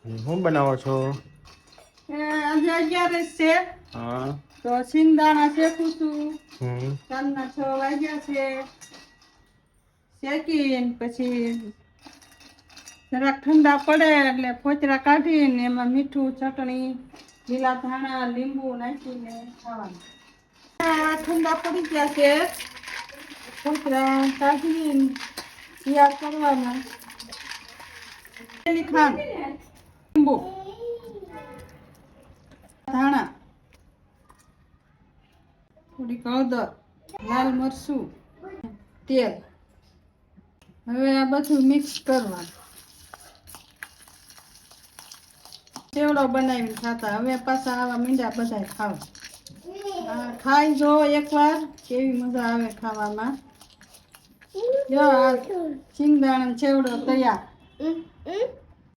શું બનાવો છો? આજે 11 છે. હા. તો સિંગદાણા શેકું છું. સાંજના 6 વાગ્યા છે. શેકીને પછી જરાક ઠંડા પડે એટલે ફોતરા કાઢીને એમાં મીઠું, ચટણી, લીલા ધાણા, લીંબુ નાખીને ખાવાનું. ઠંડા પડી ગયા છે. ફોતરા કાઢીને તૈયાર કરવાના. ખાંડ, લીંબુ, ધાણા, થોડીક હળદર, લાલ મરચું, તેલ. હવે આ બધું મિક્સ કરવાનું. ચેવડો બનાવીને ખાતા. હવે પાછા આવા મીંડા બધા ખાવા. ખાઈ જો એકવાર કેવી મજા આવે ખાવામાં. જો આ સિંગદાણા ચેવડો તૈયાર.